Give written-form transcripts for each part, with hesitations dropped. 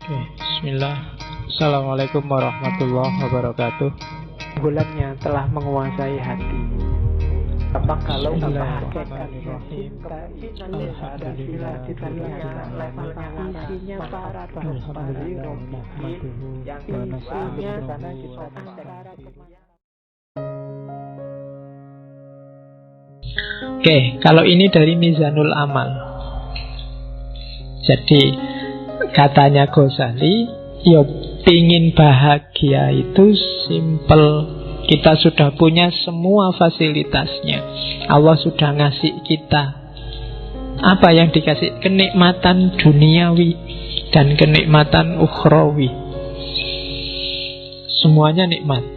Oke, bismillah. Assalamualaikum warahmatullahi wabarakatuh. Bulannya telah menguasai hati. Apa kalau Bismillahirrahmanirrahim. Alhamdulillah kita lihat levelnya isinya para yang isinya karena kita Oke, kalau ini dari Mizanul Amal. Jadi katanya Ghazali, yo pingin bahagia itu simple. Kita sudah punya semua fasilitasnya. Allah sudah ngasih kita. Apa yang dikasih? Kenikmatan duniawi dan kenikmatan ukhrawi. Semuanya nikmat.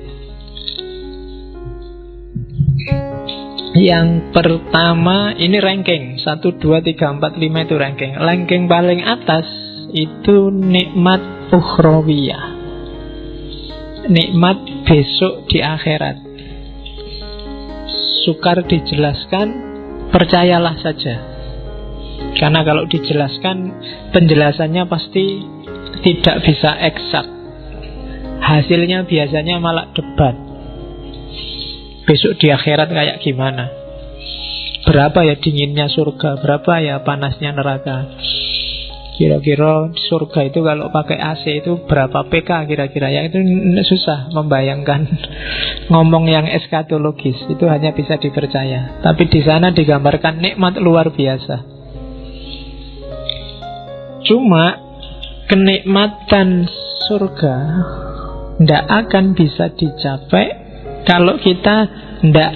Yang pertama, ini ranking 1, 2, 3, 4, 5 itu ranking. Ranking paling atas itu nikmat ukhrawiyah, nikmat besok di akhirat. Sukar dijelaskan, percayalah saja. Karena kalau dijelaskan, penjelasannya pasti tidak bisa eksak. Hasilnya biasanya malah debat. Besok di akhirat kayak gimana? Berapa ya dinginnya surga? Berapa ya panasnya neraka? Kira-kira surga itu kalau pakai AC itu berapa PK kira-kira? Yang itu susah membayangkan. Ngomong yang eskatologis itu hanya bisa dipercaya. Tapi di sana digambarkan nikmat luar biasa. Cuma kenikmatan surga tidak akan bisa dicapai kalau kita tidak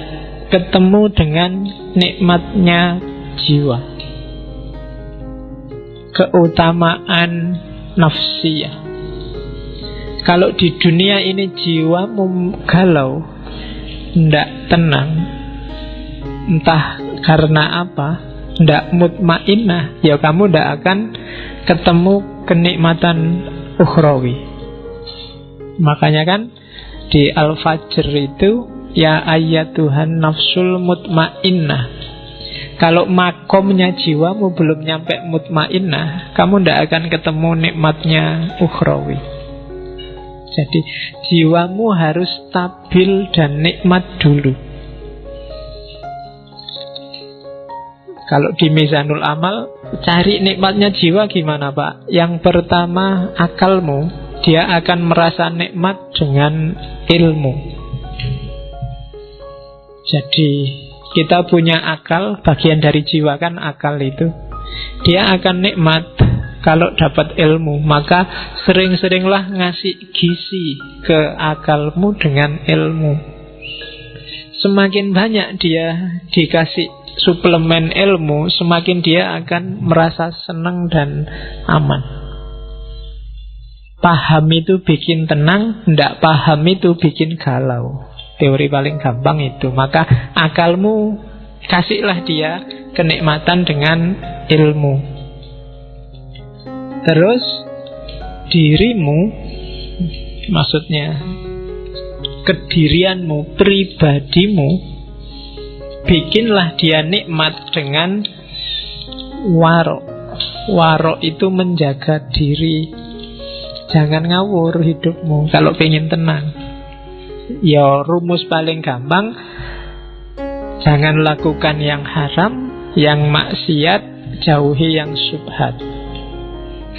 ketemu dengan nikmatnya jiwa, keutamaan nafsiyah. Kalau di dunia ini jiwamu galau, tidak tenang, entah karena apa, tidak mutmainnah, ya kamu tidak akan ketemu kenikmatan ukhrawi. Makanya kan di Al-Fajr itu, ya ayyatuhan nafsul mutmainnah. Kalau makomnya jiwamu belum nyampe mutmainnah, kamu tidak akan ketemu nikmatnya ukhrawi. Jadi jiwamu harus stabil dan nikmat dulu. Kalau di Mizanul Amal, cari nikmatnya jiwa gimana Pak? Yang pertama, akalmu. Dia akan merasa nikmat dengan ilmu. Jadi kita punya akal, bagian dari jiwa kan akal itu. Dia akan nikmat kalau dapat ilmu. Maka sering-seringlah ngasih gizi ke akalmu dengan ilmu. Semakin banyak dia dikasih suplemen ilmu, semakin dia akan merasa senang dan aman. Paham itu bikin tenang, tidak paham itu bikin galau. Teori paling gampang itu. Maka akalmu kasihlah dia kenikmatan dengan ilmu. Terus dirimu, maksudnya kedirianmu, pribadimu, bikinlah dia nikmat dengan warok. Warok itu menjaga diri. Jangan ngawur hidupmu kalau pengen tenang. Ya rumus paling gampang, jangan lakukan yang haram, yang maksiat, jauhi yang syubhat.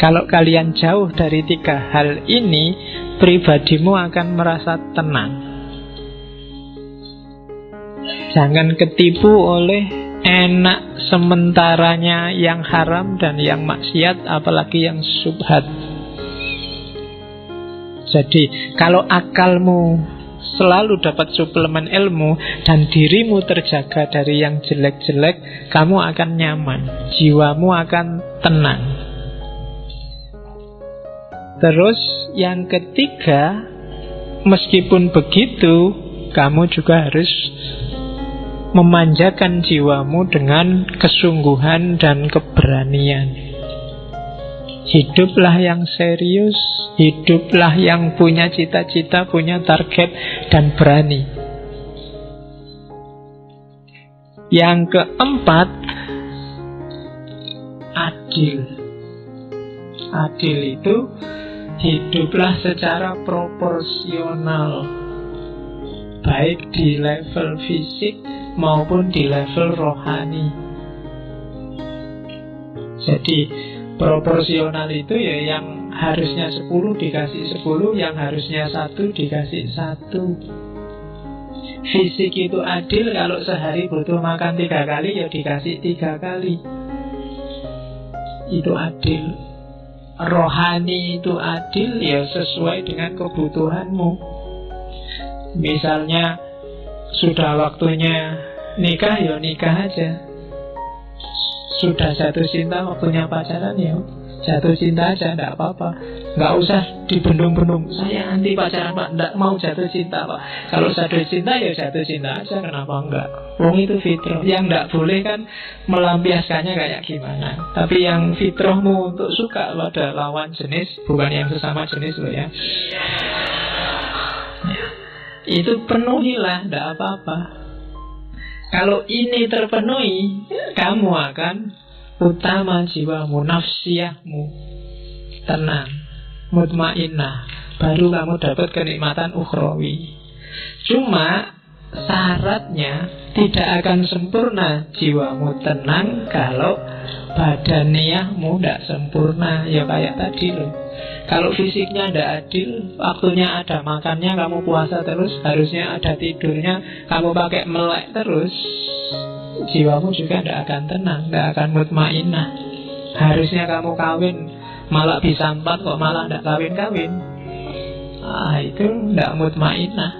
Kalau kalian jauh dari 3 hal ini, pribadimu akan merasa tenang. Jangan ketipu oleh enak sementaranya yang haram dan yang maksiat, apalagi yang syubhat. Jadi kalau akalmu selalu dapat suplemen ilmu dan dirimu terjaga dari yang jelek-jelek, kamu akan nyaman, jiwamu akan tenang. Terus yang ketiga, meskipun begitu, kamu juga harus memanjakan jiwamu dengan kesungguhan dan keberanian. Hiduplah yang serius, hiduplah yang punya cita-cita, punya target, dan berani. Yang keempat, adil. Adil itu hiduplah secara proporsional, baik di level fisik maupun di level rohani. Jadi proporsional itu ya yang harusnya 10 dikasih 10, yang harusnya 1 dikasih 1. Fisik itu adil, kalau sehari butuh makan 3 kali ya dikasih 3 kali. Itu adil. Rohani itu adil, ya sesuai dengan kebutuhanmu. Misalnya sudah waktunya nikah, ya nikah aja. Sudah jatuh cinta waktunya pacaran, ya jatuh cinta aja, tidak apa-apa. Nggak usah dibendung-bendung, saya anti pacaran Pak, nggak mau jatuh cinta Pak. Kalau jatuh cinta ya jatuh cinta aja, kenapa enggak? Wong itu fitrah. Yang nggak boleh kan melampiaskannya kayak gimana. Tapi yang fitrahmu untuk suka pada lawan jenis, bukan yang sesama jenis loh ya, itu penuhilah, tidak apa-apa. Kalau ini terpenuhi, kamu akan utama jiwamu, nafsiyahmu tenang, mutmainnah, baru kamu dapat kenikmatan ukhrawi. Cuma syaratnya tidak akan sempurna jiwamu tenang kalau badaniyahmu tidak sempurna. Ya kayak tadi loh, kalau fisiknya tidak adil, waktunya ada makannya kamu puasa terus, harusnya ada tidurnya kamu pakai melek terus, jiwamu juga tidak akan tenang, tidak akan mutmainnah. Harusnya kamu kawin malah bisa 4 kok malah tidak kawin-kawin, itu tidak mutmainnah.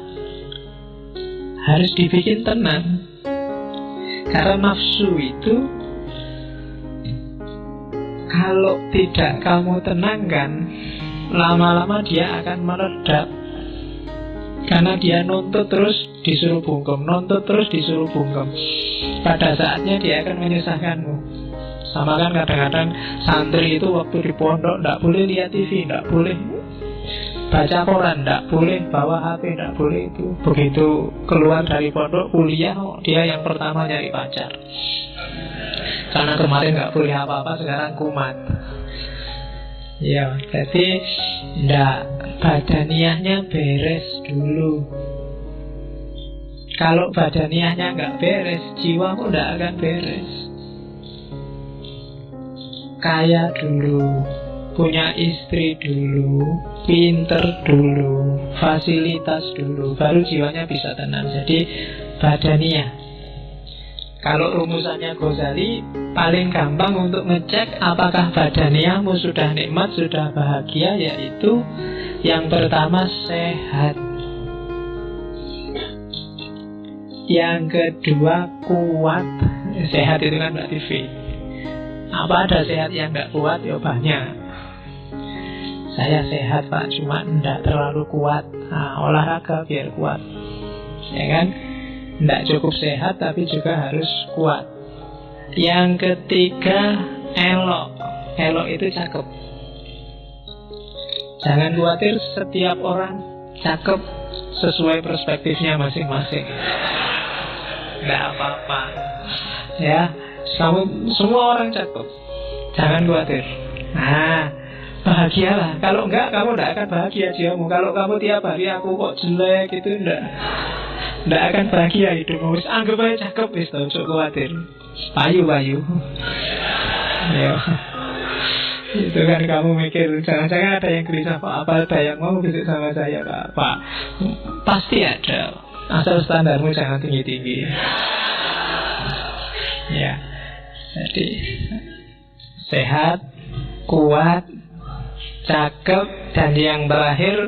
Harus dibikin tenang. Karena nafsu itu kalau tidak kamu tenangkan, lama-lama dia akan meledak. Karena dia nuntut terus disuruh bungkem, nuntut terus disuruh bungkem. Pada saatnya dia akan menyusahkanmu. Sama kan kadang-kadang santri itu waktu di pondok tidak boleh lihat TV, tidak boleh baca koran, tidak boleh bawa HP, tidak boleh itu. Begitu keluar dari pondok kuliah, dia yang pertama nyari pacar. Karena kemarin nggak boleh apa-apa, sekarang kumat. Ya, jadi ndak, badaniyahnya beres dulu. Kalau badaniyahnya nggak beres, jiwamu ndak akan beres. Kaya dulu, punya istri dulu, pinter dulu, fasilitas dulu, baru jiwanya bisa tenang. Jadi badaniyah. Kalau rumusannya Ghazali, paling gampang untuk ngecek apakah badaniyahmu sudah nikmat, sudah bahagia, yaitu yang pertama sehat, yang kedua kuat. Sehat itu kan berarti fit. Apa ada sehat yang tidak kuat? Ya banyak. Saya sehat Pak, cuma tidak terlalu kuat. Olahraga biar kuat, ya kan? Tidak cukup sehat tapi juga harus kuat. Yang ketiga elok. Elok itu cakep. Jangan khawatir, setiap orang cakep sesuai perspektifnya masing-masing. Tidak apa-apa, ya. Semua orang cakep, jangan khawatir. Bahagialah. Kalau enggak, kamu tidak akan bahagia jiwamu. Kalau kamu tiap hari aku kok jelek, itu tidak akan bahagia hidupmu. Anggap aja cakep, wis tau, sok khawatir. Payu. Ya. Itu kan kamu mikir, jangan-jangan ada yang gelisah, Pak, apa ada yang mau visit sama saya, Pak? Pasti ada. Asal standarmu jangan tinggi-tinggi. Ya. Jadi sehat, kuat, cakep, dan yang terakhir,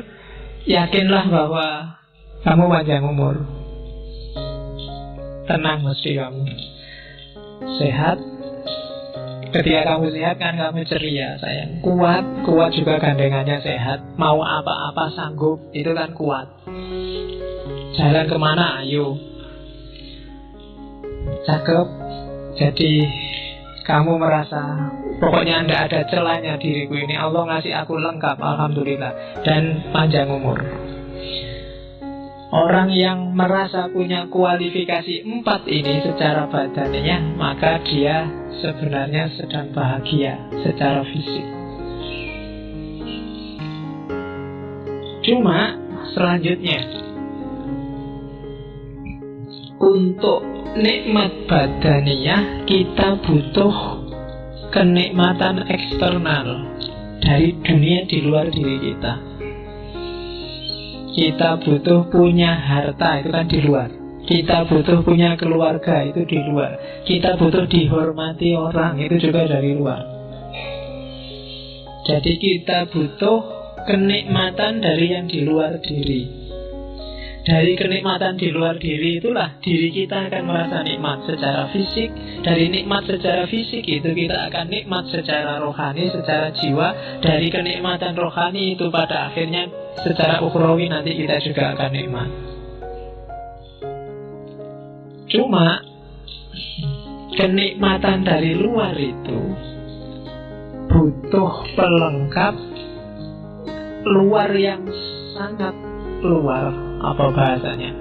yakinlah bahwa kamu panjang umur. Tenang mesti kamu. Sehat. Ketika kamu sehat kan kamu ceria, sayang. Kuat juga gandengannya sehat. Mau apa-apa sanggup, itu kan kuat. Jalan kemana, ayo. Cakep. Jadi kamu merasa pokoknya tidak ada celahnya diriku ini, Allah ngasih aku lengkap, alhamdulillah. Dan panjang umur. Orang yang merasa punya kualifikasi 4 ini secara badannya, maka dia sebenarnya sedang bahagia secara fisik. Cuma selanjutnya, untuk nikmat badaniyah kita butuh kenikmatan eksternal dari dunia di luar diri kita. Kita butuh punya harta, itu kan di luar. Kita butuh punya keluarga, itu di luar. Kita butuh dihormati orang, itu juga dari luar. Jadi kita butuh kenikmatan dari yang di luar diri. Dari kenikmatan di luar diri itulah diri kita akan merasa nikmat secara fisik. Dari nikmat secara fisik itu kita akan nikmat secara rohani, secara jiwa. Dari kenikmatan rohani itu pada akhirnya secara ukhrawi nanti kita juga akan nikmat. Cuma kenikmatan dari luar itu butuh pelengkap luar yang sangat luar. Apa bahasanya?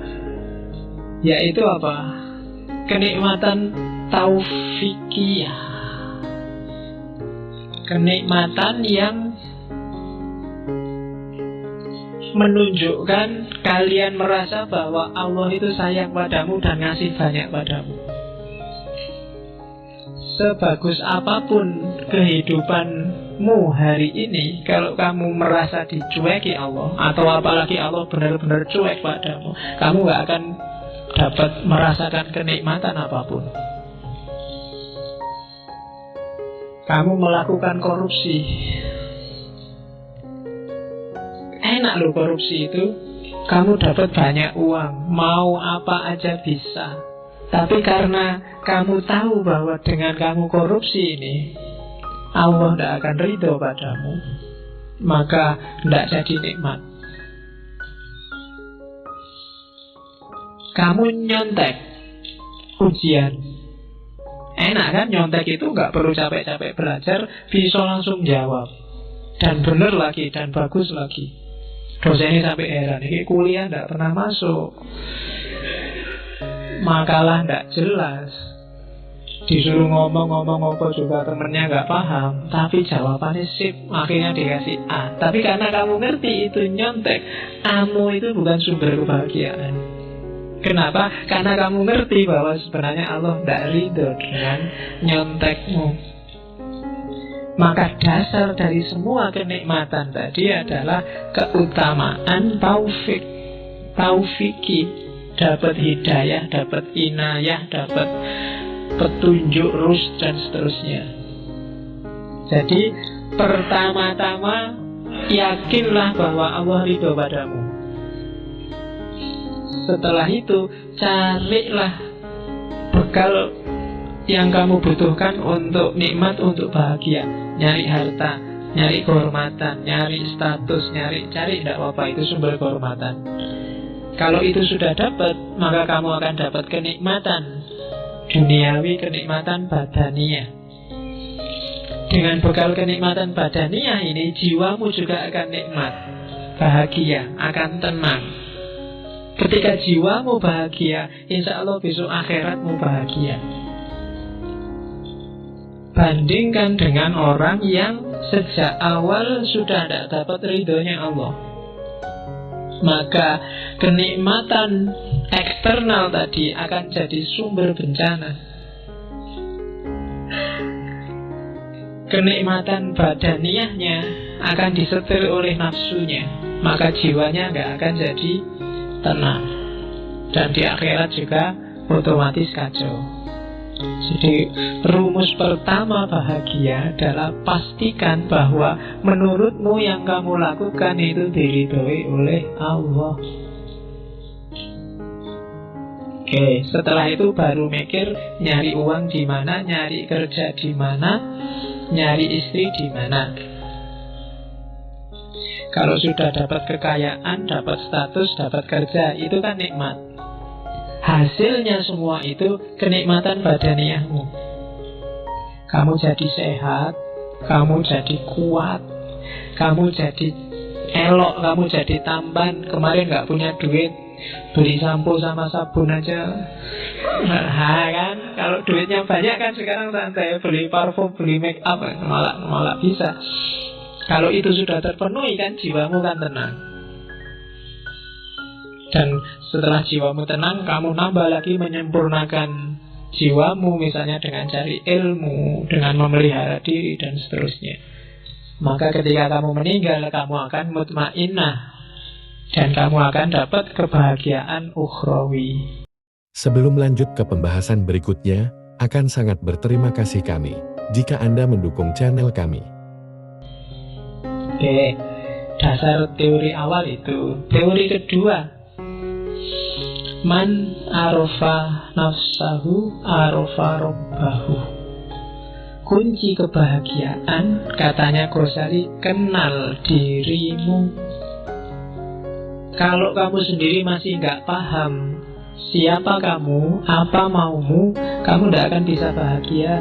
Yaitu apa? Kenikmatan taufikiyah. Kenikmatan yang menunjukkan kalian merasa bahwa Allah itu sayang padamu dan ngasih banyak padamu. Sebagus apapun kehidupanmu hari ini, kalau kamu merasa dicueki Allah, atau apalagi Allah benar-benar cuek padamu, kamu gak akan dapat merasakan kenikmatan apapun. Kamu melakukan korupsi, enak loh korupsi itu. Kamu dapat banyak uang, mau apa aja bisa. Tapi karena kamu tahu bahwa dengan kamu korupsi ini Allah tidak akan ridho padamu, maka tidak jadi nikmat. Kamu nyontek ujian, enak kan? Nyontek itu nggak perlu capek-capek belajar, bisa langsung jawab. Dan benar lagi, dan bagus lagi. Dosennya sampai heran, ini kuliah tidak pernah masuk, makalah tidak jelas, disuruh ngomong-ngomong apa juga temennya nggak paham, tapi jawabannya sip, akhirnya dikasih A. Tapi karena kamu ngerti itu nyontek, kamu itu bukan sumber kebahagiaan. Kenapa? Karena kamu ngerti bahwa sebenarnya Allah tidak ridho dengan nyontekmu. Maka dasar dari semua kenikmatan tadi adalah keutamaan taufiki. Dapat hidayah, dapat inayah, dapat petunjuk, rusd, dan seterusnya. Jadi pertama-tama yakinlah bahwa Allah ridho padamu. Setelah itu carilah bekal yang kamu butuhkan untuk nikmat, untuk bahagia. Nyari harta, nyari kehormatan, nyari status, cari tidak apa-apa, itu sumber kehormatan. Kalau itu sudah dapat, maka kamu akan dapat kenikmatan duniawi, kenikmatan badaniyah. Dengan bekal kenikmatan badaniyah ini, jiwamu juga akan nikmat, bahagia, akan tenang. Ketika jiwamu bahagia, insya Allah besok akhiratmu bahagia. Bandingkan dengan orang yang sejak awal sudah tidak dapat ridhonya Allah, maka kenikmatan eksternal tadi akan jadi sumber bencana. Kenikmatan badaniyahnya akan disetir oleh nafsunya, maka jiwanya nggak akan jadi tenang, dan di akhirat juga otomatis kacau. Jadi rumus pertama bahagia adalah pastikan bahwa menurutmu yang kamu lakukan itu diridhoi oleh Allah. Oke, setelah itu baru mikir nyari uang di mana, nyari kerja di mana, nyari istri di mana. Kalau sudah dapat kekayaan, dapat status, dapat kerja, itu kan nikmat. Hasilnya semua itu kenikmatan badaniyahmu. Kamu jadi sehat, kamu jadi kuat, kamu jadi elok, kamu jadi tampan. Kemarin gak punya duit, beli sampo sama sabun aja. Nah kan, kalau duitnya banyak kan sekarang santai, beli parfum, beli make up, malah bisa. Kalau itu sudah terpenuhi kan jiwamu kan tenang. Dan setelah jiwamu tenang, kamu nambah lagi menyempurnakan jiwamu, misalnya dengan cari ilmu, dengan memelihara diri, dan seterusnya. Maka ketika kamu meninggal, kamu akan mutmainnah, dan kamu akan dapat kebahagiaan ukhrawi. Sebelum lanjut ke pembahasan berikutnya, akan sangat berterima kasih kami jika Anda mendukung channel kami. Oke, dasar teori awal itu. Teori kedua, man arofa nafsahu arofa robbahu. Kunci kebahagiaan, katanya Ghazali, kenal dirimu. Kalau kamu sendiri masih nggak paham siapa kamu, apa maumu, kamu tidak akan bisa bahagia.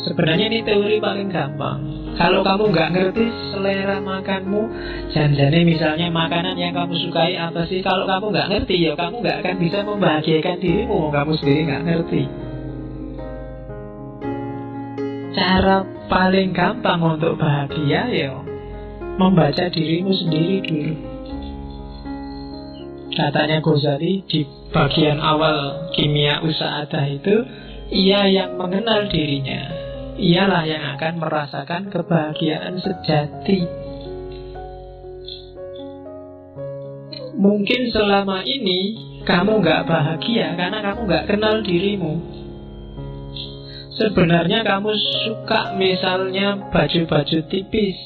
Sebenarnya ini teori paling gampang. Kalau kamu nggak ngerti selera makanmu, janjane misalnya makanan yang kamu sukai apa sih, kalau kamu nggak ngerti, ya kamu nggak akan bisa membahagiakan dirimu. Kamu sendiri nggak ngerti. Cara paling gampang untuk bahagia, ya membaca dirimu sendiri dulu. Katanya Ghazali di bagian awal Kimia Usa'adah itu, ia yang mengenal dirinya, ialah yang akan merasakan kebahagiaan sejati. Mungkin selama ini kamu gak bahagia karena kamu gak kenal dirimu. Sebenarnya kamu suka misalnya baju-baju tipis,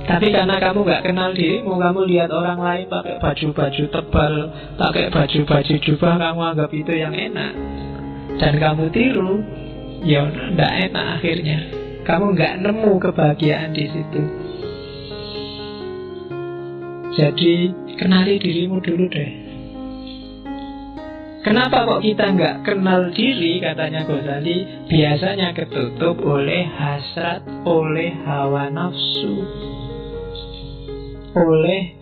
tapi karena kamu gak kenal dirimu, kamu lihat orang lain pakai baju-baju tebal, pakai baju-baju jubah, kamu anggap itu yang enak, dan kamu tiru, ya nggak enak akhirnya. Kamu nggak nemu kebahagiaan di situ. Jadi kenali dirimu dulu deh. Kenapa kok kita nggak kenal diri, katanya Ghazali? Biasanya ketutup oleh hasrat, oleh hawa nafsu, oleh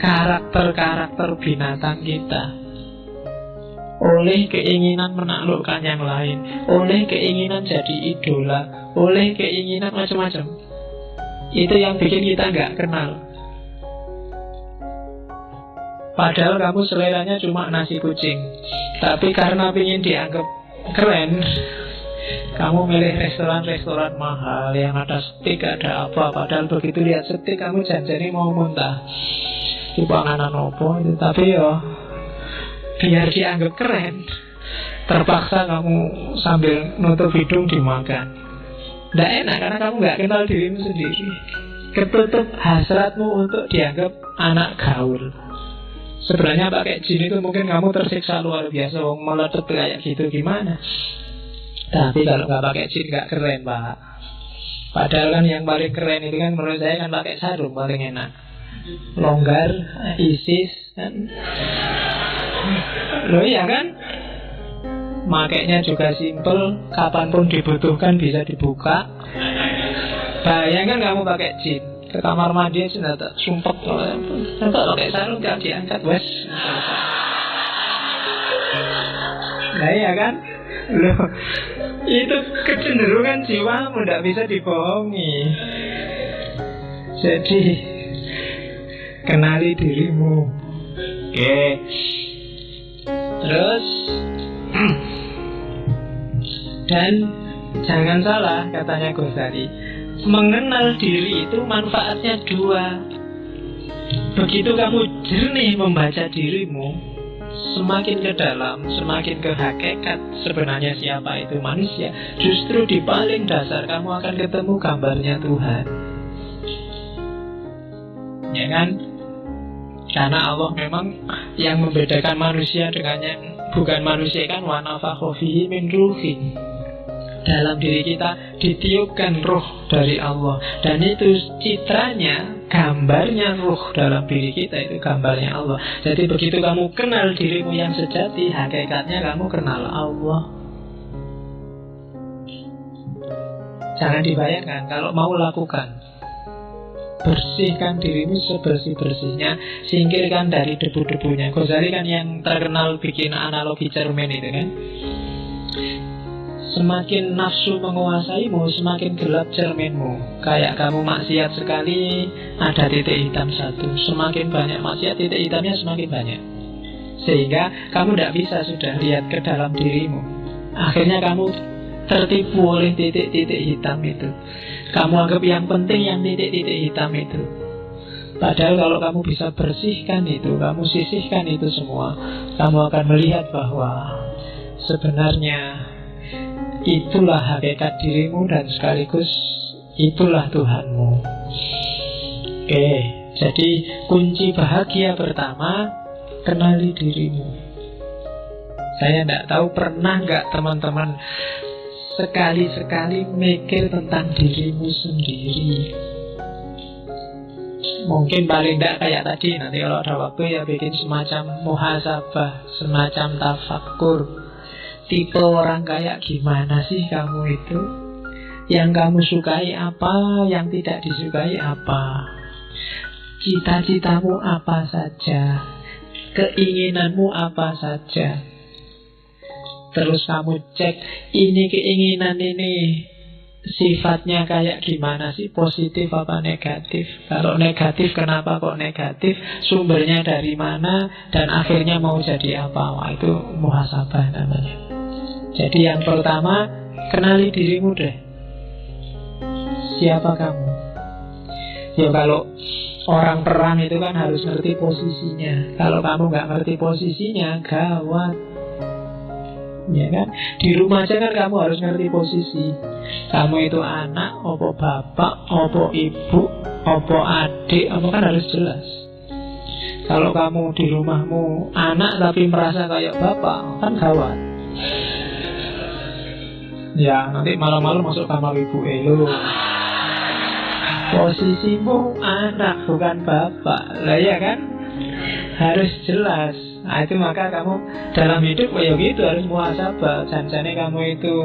karakter-karakter binatang kita, oleh keinginan menaklukkan yang lain, oleh keinginan jadi idola, oleh keinginan macam-macam. Itu yang bikin kita nggak kenal. Padahal kamu seleranya cuma nasi kucing, tapi karena ingin dianggap keren, kamu milih restoran-restoran mahal yang ada steak, ada apa. Padahal begitu lihat steak, kamu janjani mau muntah. Di panganan opo itu, tapi yo biar dianggap keren, terpaksa kamu sambil nutup hidung dimakan. Nggak enak karena kamu nggak kenal dirimu sendiri. Ketutup hasratmu untuk dianggap anak gaul. Sebenarnya pakai jin itu mungkin kamu tersiksa luar biasa, wong meletup kayak gitu gimana. Tapi kalau nggak pakai jin nggak keren, Pak. Padahal kan yang paling keren itu kan menurut saya kan pakai sarung paling enak. Longgar, ISIS kan. Loh iya kan? Makainya juga simple, kapanpun dibutuhkan bisa dibuka. Bayangkan kamu pakai jin ke kamar mandi sudah tak sumpek, kalau pakai sarung kan diangkat wes. Nah iya kan? Loh, itu kecenderungan jiwamu, tidak bisa dibohongi. Jadi kenali dirimu. Oke. Terus dan jangan salah, katanya Ghazali, mengenal diri itu manfaatnya dua. Begitu kamu jernih membaca dirimu, semakin ke dalam, semakin ke hakikat sebenarnya siapa itu manusia, justru di paling dasar kamu akan ketemu gambarnya Tuhan. Ya kan? Karena Allah memang yang membedakan manusia dengan yang bukan manusia kan, wa nafakha fihi min ruhi. Dalam diri kita ditiupkan ruh dari Allah, dan itu citranya, gambarnya ruh dalam diri kita itu gambarnya Allah. Jadi begitu kamu kenal dirimu yang sejati, hakikatnya kamu kenal Allah. Jangan dibayangkan, kalau mau lakukan, bersihkan dirimu sebersih-bersihnya, singkirkan dari debu-debunya. Ghazali kan yang terkenal bikin analogi cermin itu kan. Semakin nafsu menguasaimu, semakin gelap cerminmu. Kayak kamu maksiat sekali, ada titik hitam satu. Semakin banyak maksiat, titik hitamnya semakin banyak. Sehingga kamu tidak bisa sudah lihat ke dalam dirimu. Akhirnya kamu tertipu oleh titik-titik hitam itu. Kamu anggap yang penting yang titik-titik hitam itu. Padahal kalau kamu bisa bersihkan itu, kamu sisihkan itu semua, kamu akan melihat bahwa sebenarnya itulah hakikat dirimu dan sekaligus itulah Tuhanmu. Oke, jadi kunci bahagia pertama, kenali dirimu. Saya tidak tahu pernah nggak teman-teman sekali-sekali mikir tentang dirimu sendiri. Mungkin paling tidak kayak tadi, nanti kalau ada waktu ya bikin semacam muhasabah, semacam tafakkur. Tipe orang kayak gimana sih kamu itu? Yang kamu sukai apa, yang tidak disukai apa? Cita-citamu apa saja? Keinginanmu apa saja? Terus kamu cek, ini keinginan ini sifatnya kayak gimana sih? Positif apa negatif? Kalau negatif, kenapa kok negatif? Sumbernya dari mana? Dan akhirnya mau jadi apa? Wah, itu muhasabah namanya. Jadi yang pertama, kenali dirimu deh. Siapa kamu? Ya kalau orang perang itu kan harus ngerti posisinya. Kalau kamu nggak ngerti posisinya, gawat. Ya kan? Di rumah aja kan kamu harus ngerti posisi. Kamu itu anak, opo bapak, opo ibu, opo adik, apa kan harus jelas. Kalau kamu di rumahmu anak tapi merasa kayak bapak, kan gawat. Ya, nanti malam-malam masuk kamar ibu lu. Posisimu anak, bukan bapak. Lah ya kan? Harus jelas. Nah itu maka kamu dalam hidup ya gitu harus muhasabah. Jangan-jangan kamu itu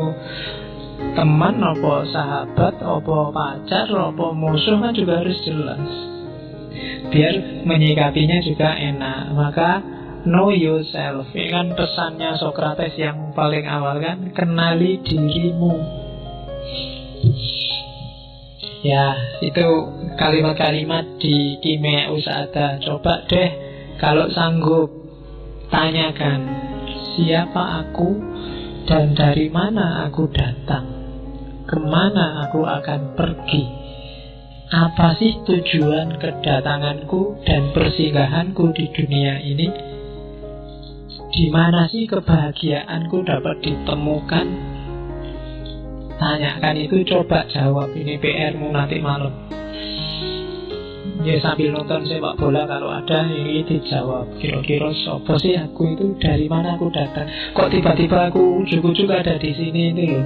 teman, apa sahabat, apa pacar, apa musuh kan juga harus jelas. Biar menyikapinya juga enak. Maka know yourself. Ini kan pesannya Socrates yang paling awal kan, kenali dirimu. Ya, itu kalimat-kalimat di Kimia Usada. Coba deh kalau sanggup, tanyakan, siapa aku dan dari mana aku datang, kemana aku akan pergi, apa sih tujuan kedatanganku dan persinggahanku di dunia ini, di mana sih kebahagiaanku dapat ditemukan. Tanyakan itu, coba jawab. Ini PR-mu nanti malam. Ya sambil nonton sepak bola kalau ada, ini dijawab. Kira-kira siapa sih aku itu, dari mana aku datang, kok tiba-tiba aku ujuk-ujuk ada di sini itu loh.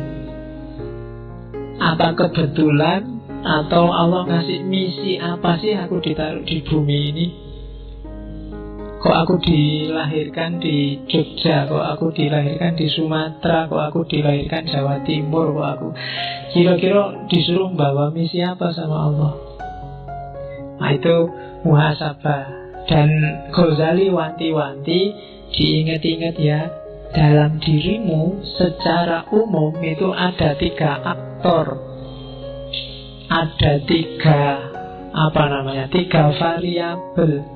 Apa kebetulan atau Allah ngasih misi apa sih aku ditaruh di bumi ini? Kok aku dilahirkan di Jogja, kok aku dilahirkan di Sumatera, kok aku dilahirkan Jawa Timur, kok aku kira-kira disuruh bawa misi apa sama Allah? Nah itu muhasabah. Dan Ghazali wanti-wanti, diingat-ingat ya, dalam dirimu secara umum itu ada 3 aktor, ada 3 variabel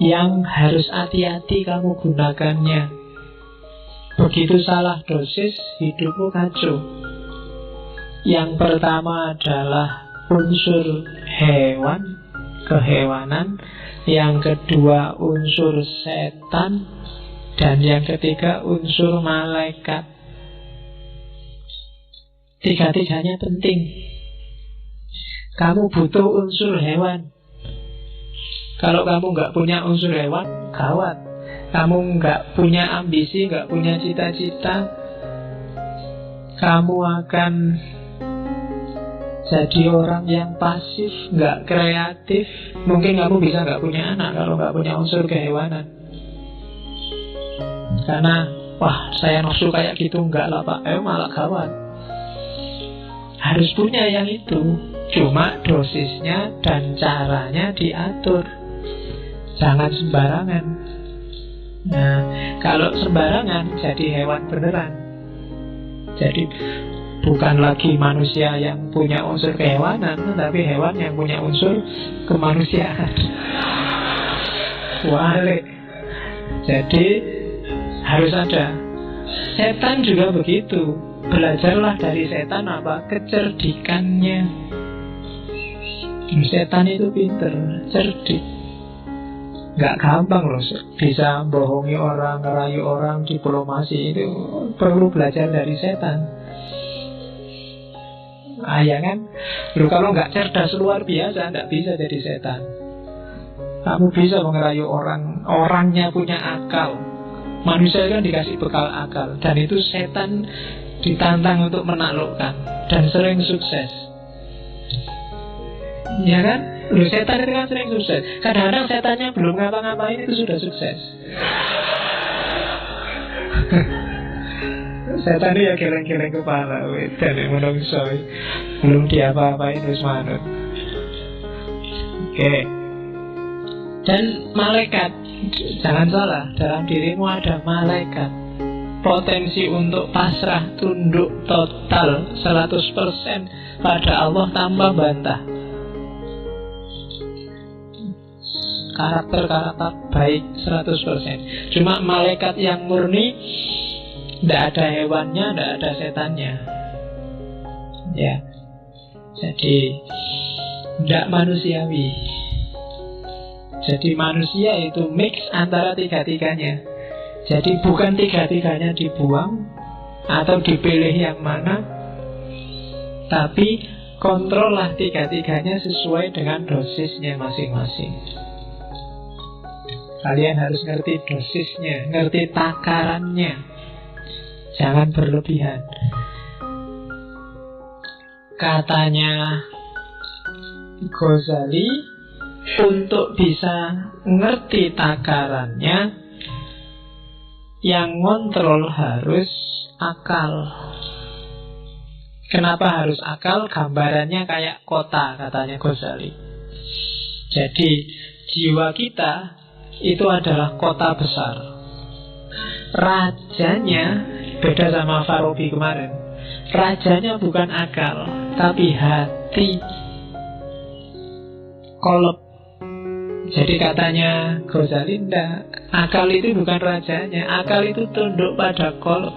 yang harus hati-hati kamu gunakannya. Begitu salah dosis, hidupmu kacau. Yang pertama adalah unsur hewan, kehewanan. Yang kedua unsur setan. Dan yang ketiga unsur malaikat. 3-tiganya penting. Kamu butuh unsur hewan. Kalau kamu nggak punya unsur hewan, gawat. Kamu nggak punya ambisi, nggak punya cita-cita, kamu akan jadi orang yang pasif, nggak kreatif. Mungkin kamu bisa nggak punya anak kalau nggak punya unsur kehewanan. Karena, wah saya nafsu kayak gitu, nggak lah pak, malah gawat. Harus punya yang itu. Cuma dosisnya dan caranya diatur. Jangan sembarangan. Nah, kalau sembarangan jadi hewan beneran. Jadi bukan lagi manusia yang punya unsur kehewanan, tapi hewan yang punya unsur kemanusiaan. Walik. Jadi harus ada. Setan juga begitu. Belajarlah dari setan apa? Kecerdikannya. Setan itu pinter, cerdik. Gak gampang loh bisa bohongi orang, ngerayu orang, diplomasi. Itu perlu belajar dari setan. Ya kan? Loh, kalau nggak cerdas luar biasa, nggak bisa jadi setan. Kamu bisa mengerayu orang, orangnya punya akal. Manusia kan dikasih bekal akal, dan itu setan ditantang untuk menaklukkan, dan sering sukses. Ya kan? Loh, setan itu kan sering sukses. Kadang-kadang setannya belum ngapa-ngapain itu sudah sukses. Setan itu ya geleng-geleng kepala, dan menungso belum diapa-apain wis manut. Oke. Dan malaikat, jangan salah, dalam dirimu ada malaikat. Potensi untuk pasrah, tunduk total 100% pada Allah tanpa bantah. Karakter-karakter baik 100%. Cuma malaikat yang murni, tidak ada hewannya, tidak ada setannya. Ya. Jadi tidak manusiawi. Jadi manusia itu mix antara tiga-tiganya. Jadi bukan tiga-tiganya dibuang atau dipilih yang mana, tapi kontrollah tiga-tiganya sesuai dengan dosisnya masing-masing. Kalian harus ngerti dosisnya, ngerti takarannya. Jangan berlebihan. Katanya Ghazali, untuk bisa ngerti takarannya, yang ngontrol harus akal. Kenapa harus akal? Gambarannya kayak kota, katanya Ghazali. Jadi jiwa kita itu adalah kota besar. Rajanya beda sama Farabi kemarin. Rajanya bukan akal, tapi hati. Kolab. Jadi katanya Ghazali, akal itu bukan rajanya. Akal itu tunduk pada kolab.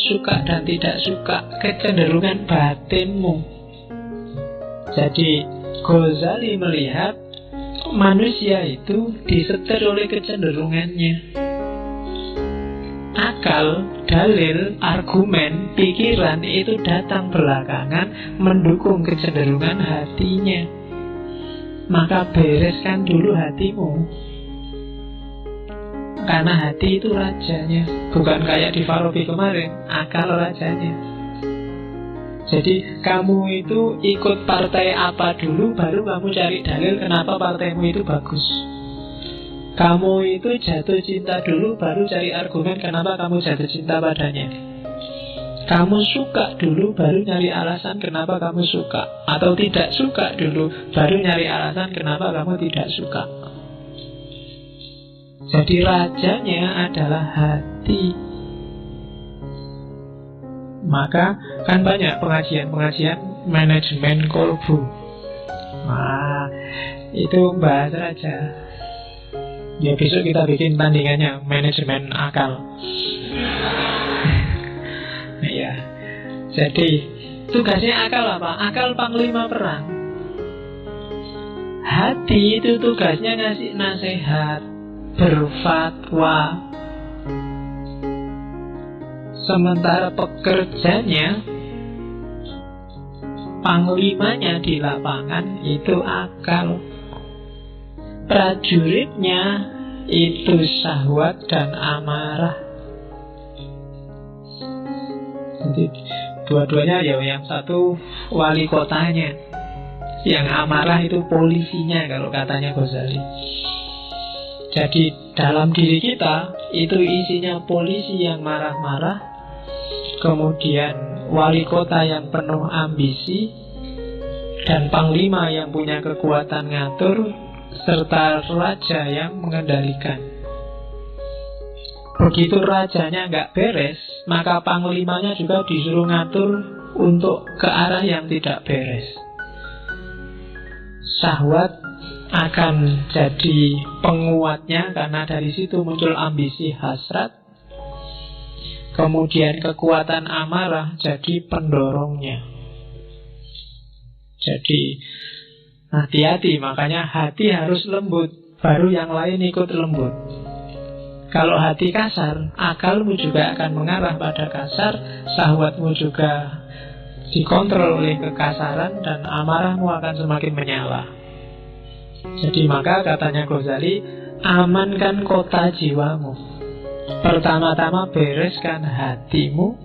Suka dan tidak suka, kecenderungan batinmu. Jadi Ghazali melihat manusia itu disetir oleh kecenderungannya. Akal, dalil, argumen, pikiran itu datang belakangan mendukung kecenderungan hatinya. Maka bereskan dulu hatimu, karena hati itu rajanya. Bukan kayak di Farabi kemarin, akal rajanya. Jadi kamu itu ikut partai apa dulu, baru kamu cari dalil kenapa partaimu itu bagus. Kamu itu jatuh cinta dulu, baru cari argumen kenapa kamu jatuh cinta padanya. Kamu suka dulu, baru nyari alasan kenapa kamu suka. Atau tidak suka dulu, baru nyari alasan kenapa kamu tidak suka. Jadi rajanya adalah hati. Maka kan banyak pengajian-pengajian manajemen kolbu. Nah, itu bahas raja. Ya besok kita bikin tandingannya, manajemen akal. Ya, jadi tugasnya akal apa? Akal panglima perang. Hati itu tugasnya ngasih nasihat, berfatwa. Sementara pekerjanya, panglimanya di lapangan itu akal. Prajuritnya itu syahwat dan amarah. Jadi dua-duanya ya, yang satu wali kotanya, yang amarah itu polisinya kalau katanya Ghazali. Jadi dalam diri kita itu isinya polisi yang marah-marah, kemudian wali kota yang penuh ambisi, dan panglima yang punya kekuatan ngatur, serta raja yang mengendalikan. Begitu rajanya nggak beres, maka panglimanya juga disuruh ngatur untuk ke arah yang tidak beres. Syahwat akan jadi penguatnya, karena dari situ muncul ambisi hasrat. Kemudian kekuatan amarah jadi pendorongnya. Jadi hati-hati, makanya hati harus lembut, baru yang lain ikut lembut. Kalau hati kasar, akalmu juga akan mengarah pada kasar, syahwatmu juga dikontrol oleh kekasaran, dan amarahmu akan semakin menyala. Jadi maka katanya Ghazali, amankan kota jiwamu. Pertama-tama bereskan hatimu,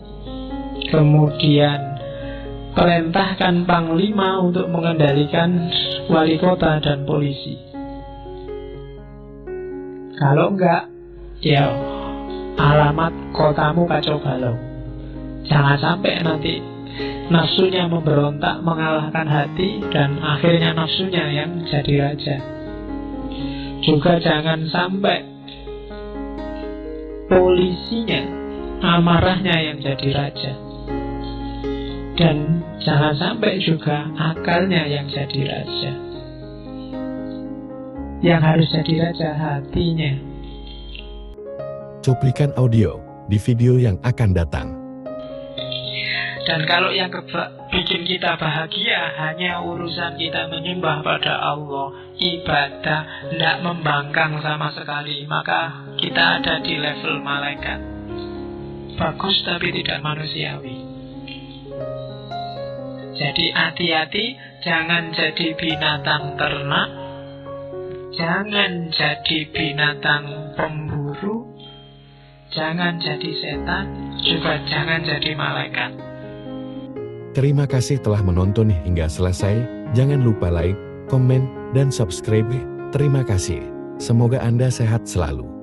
kemudian perintahkan panglima untuk mengendalikan wali kota dan polisi. Kalau enggak, ya alamat kotamu kacau balau. Jangan sampai nanti nafsunya memberontak mengalahkan hati, dan akhirnya nafsunya yang jadi raja. Juga jangan sampai polisinya, amarahnya yang jadi raja. Dan jangan sampai juga akalnya yang jadi raja. Yang harus jadi raja hatinya. Cuplikan audio di video yang akan datang. Dan kalau yang bikin kita bahagia hanya urusan kita menyembah pada Allah, ibadah, tidak membangkang sama sekali, maka kita ada di level malaikat. Bagus tapi tidak manusiawi. Jadi hati-hati, jangan jadi binatang ternak, jangan jadi binatang pemburu, jangan jadi setan, juga jangan jadi malaikat. Terima kasih telah menonton hingga selesai. Jangan lupa like, komen, dan subscribe. Terima kasih. Semoga Anda sehat selalu.